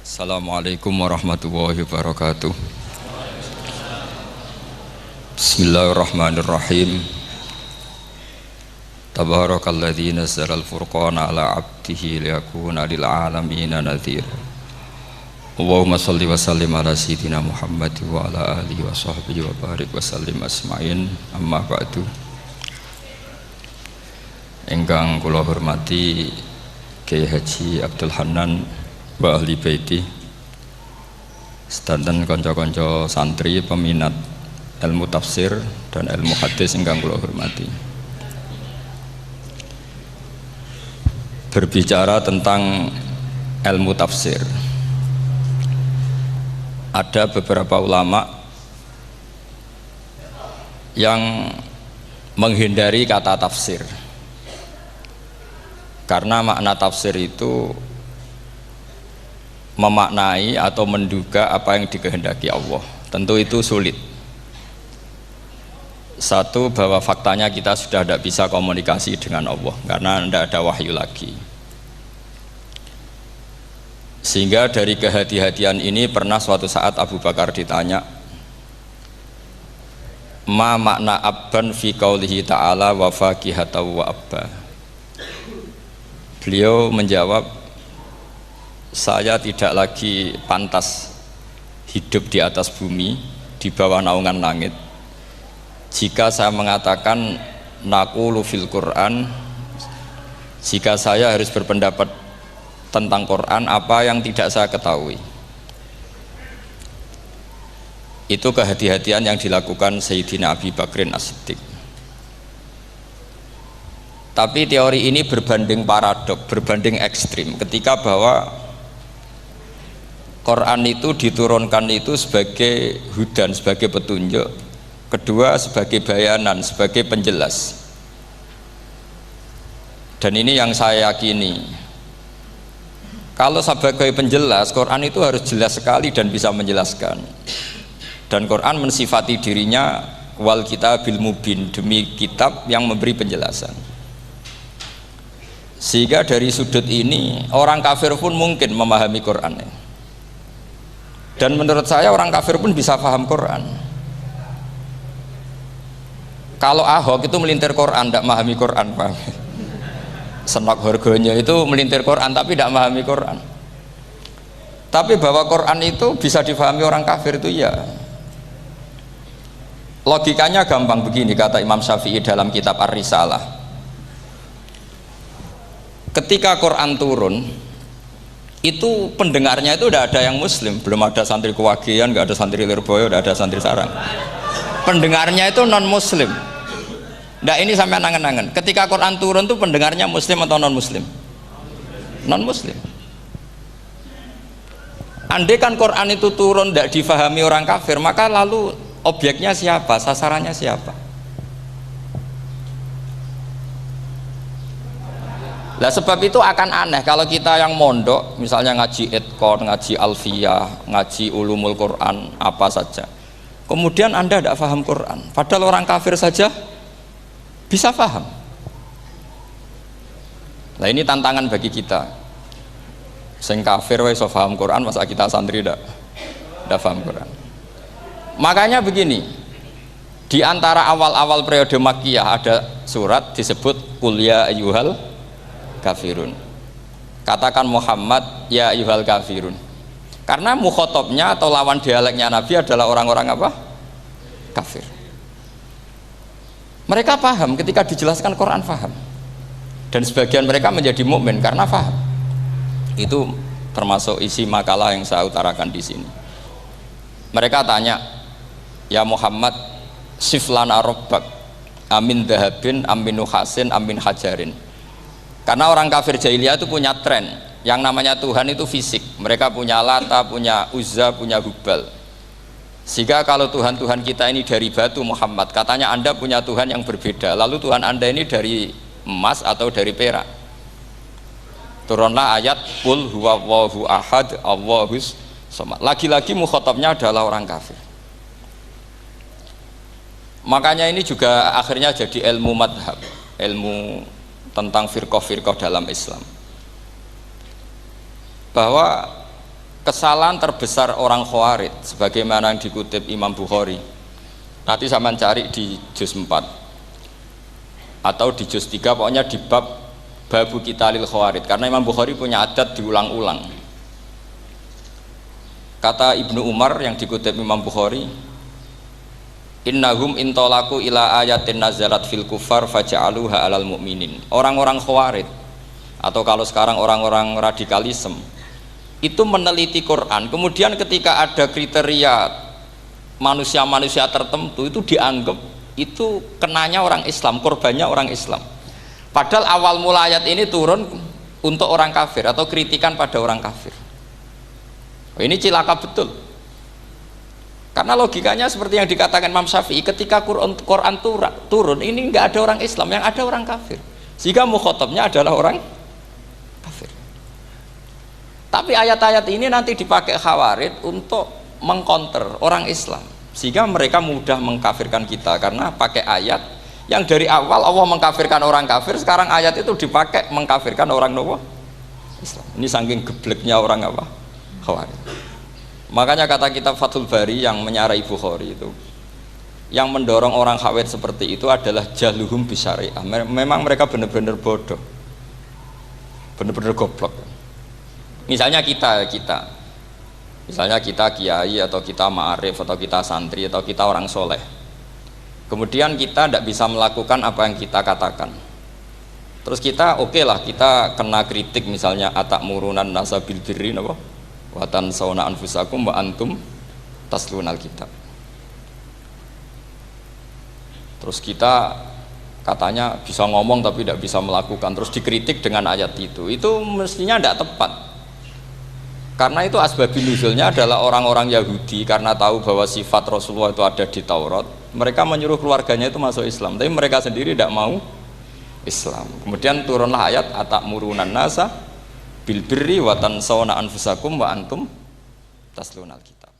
Assalamualaikum warahmatullahi wabarakatuh. Bismillahirrahmanirrahim. Tabarakalladzi nazzala al-furqana ala 'abdihi liyakuna lil 'alamina nadhira. Allahumma shalli wa sallim ala sayyidina Muhammad wa ala alihi wa sahbihi wa barik wa sallim asma'in. Amma ba'du. Ingkang kula hormati Kiai Haji Abdul Hanan wa ahli baiti, sedanten kanca-kanca santri peminat ilmu tafsir dan ilmu hadis ingkang kula hormati. Berbicara tentang ilmu tafsir, ada beberapa ulama yang menghindari kata tafsir karena makna tafsir itu memaknai atau menduga apa yang dikehendaki Allah. Tentu itu sulit. Satu, bahwa faktanya kita sudah tidak bisa komunikasi dengan Allah karena tidak ada wahyu lagi. Sehingga dari kehati-hatian ini pernah suatu saat Abu Bakar ditanya, ma makna abban fi qaulihi ta'ala wa faqihatan wa abba. Beliau menjawab, saya tidak lagi pantas hidup di atas bumi, di bawah naungan langit, jika saya mengatakan naqulu fil Quran, jika saya harus berpendapat tentang Quran apa yang tidak saya ketahui. Itu kehati-hatian yang dilakukan Sayyidina Abi Bakrin As-Siddiq. Tapi teori ini berbanding paradok, berbanding ekstrim, ketika bahwa Quran itu diturunkan itu sebagai hudan, sebagai petunjuk, kedua sebagai bayanan, sebagai penjelas. Dan ini yang saya yakini, kalau sebagai penjelas, Quran itu harus jelas sekali dan bisa menjelaskan. Dan Quran mensifati dirinya wal kitabil mubin, demi kitab yang memberi penjelasan. Sehingga dari sudut ini orang kafir pun mungkin memahami Quran. Dan menurut saya orang kafir pun bisa paham Quran. Kalau Ahok itu melintir Quran, tidak memahami Quran, paham? Senok harganya itu melintir Quran tapi tidak memahami Quran. Tapi bahwa Quran itu bisa difahami orang kafir itu ya. Logikanya gampang begini, kata Imam Syafi'i dalam kitab Ar-Risalah. Ketika Quran turun, itu pendengarnya itu tidak ada yang muslim, belum ada santri Kewagian, nggak ada santri Lirboyo, tidak ada santri Sarang. Pendengarnya itu non muslim. Nah ini sampai angen-angen, ketika Quran turun itu pendengarnya muslim atau non muslim? Non muslim. Andai kan Quran itu turun tidak difahami orang kafir, maka lalu objeknya siapa, sasarannya siapa? Lah sebab itu akan aneh kalau kita yang mondok, misalnya ngaji Idqon, ngaji Alfiyah, ngaji Ulumul Quran, apa saja, kemudian Anda tidak paham Quran, padahal orang kafir saja bisa paham. Nah ini tantangan bagi kita. Sing kafir wis paham Quran, masa kita santri tidak paham Quran. Makanya begini, di antara awal-awal periode Makkiyah ada surat disebut Qul ya ayyuhal kafirun. Katakan Muhammad ya ayyuhal kafirun. Karena mukhotabnya atau lawan dialeknya Nabi adalah orang-orang apa? Kafir. Mereka paham ketika dijelaskan Quran, paham. Dan sebagian mereka menjadi mukmin karena paham. Itu termasuk isi makalah yang saya utarakan di sini. Mereka tanya, ya Muhammad, siflana rabbak amin dahabin amin nuhasin amin hajarin. Karena orang kafir jahiliyah itu punya tren yang namanya Tuhan itu fisik. Mereka punya Lata, punya Uzza, punya Hubal. Sehingga kalau Tuhan-Tuhan kita ini dari batu, Muhammad, katanya Anda punya Tuhan yang berbeda. Lalu Tuhan Anda ini dari emas atau dari perak. Turunlah ayat Qul huwallahu ahad Allahus samad. Lagi-lagi mukhatabnya adalah orang kafir. Makanya ini juga akhirnya jadi ilmu madhab, ilmu tentang firqah-firqah dalam Islam, bahwa kesalahan terbesar orang Khawarij sebagaimana yang dikutip Imam Bukhari. Nanti sampean cari di juz 4 atau di juz 3, pokoknya di bab Babu Qitalil Khawarij, karena Imam Bukhari punya adat diulang-ulang. Kata Ibnu Umar yang dikutip Imam Bukhari, innahum intolaku ila ayatin nazalat fil kufar faja'aluha alal mu'minin. Orang-orang Khawarij atau kalau sekarang orang-orang radikalisme itu meneliti Quran, kemudian ketika ada kriteria manusia-manusia tertentu itu dianggap itu kenanya orang Islam, korbannya orang Islam. Padahal awal mula ayat ini turun untuk orang kafir atau kritikan pada orang kafir. Ini cilaka betul. Karena logikanya seperti yang dikatakan Imam Syafi'i, ketika Quran turun ini nggak ada orang Islam, yang ada orang kafir. Sehingga mukhatabnya adalah orang kafir. Tapi ayat-ayat ini nanti dipakai Khawarij untuk mengcounter orang Islam, sehingga mereka mudah mengkafirkan kita karena pakai ayat yang dari awal Allah mengkafirkan orang kafir, sekarang ayat itu dipakai mengkafirkan orang Islam. Ini saking gebleknya orang apa? Khawarij. Makanya kata kitab Fathul Bari yang menyarai Bukhari itu, yang mendorong orang Khawarij seperti itu adalah jahluhum bisyariah. Memang mereka benar-benar bodoh, benar-benar goblok. Misalnya kita kiai atau kita ma'arif atau kita santri atau kita orang soleh, kemudian kita tidak bisa melakukan apa yang kita katakan, terus kita oke lah, kita kena kritik misalnya atakmurunan nasa bil birri wa tansawna anfusakum wa antum taslunal kitab, terus kita katanya bisa ngomong tapi tidak bisa melakukan, terus dikritik dengan ayat itu mestinya tidak tepat. Karena itu asbabun nuzulnya adalah orang-orang Yahudi karena tahu bahwa sifat Rasulullah itu ada di Taurat, mereka menyuruh keluarganya itu masuk Islam, tapi mereka sendiri tidak mau Islam. Kemudian turunlah ayat atakmurunan nasa bil birri wa tansawna anfusakum wa antum taslunal kitab.